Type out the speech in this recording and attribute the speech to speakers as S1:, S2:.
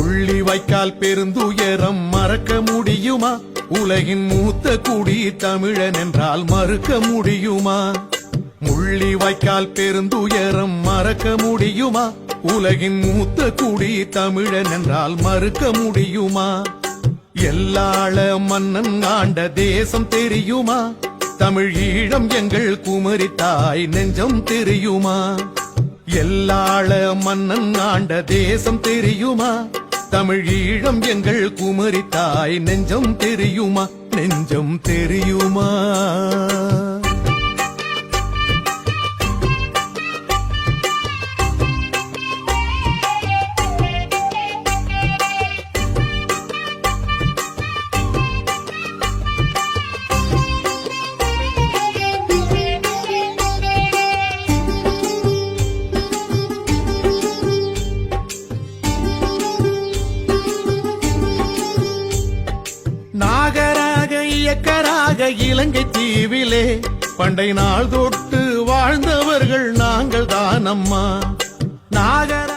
S1: முள்ளிவாய்க்கால் பெருந்துயரம் மறக்க முடியுமா? உலகின் மூத்த குடி தமிழன் என்றால் மறுக்க முடியுமா? முள்ளிவாய்க்கால் பெருந்துயரம் மறக்க முடியுமா? உலகின் மூத்த குடி தமிழன் என்றால் மறுக்க முடியுமா? எல்லாள மன்னன் ஆண்ட தேசம் தெரியுமா? தமிழ் ஈழம் எங்கள் குமரி தாய் நெஞ்சம் தெரியுமா? எல்லாள மன்னன் ஆண்ட தேசம் தெரியுமா? தமிழ் ஈழம் எங்கள் குமரி தாய் நெஞ்சம் தெரியுமா? நெஞ்சம் தெரியுமா? நாகராக இயக்கராக இலங்கை தீவிலே பண்டை நாள் தொட்டு வாழ்ந்தவர்கள் நாங்கள் தான் அம்மா. நாகர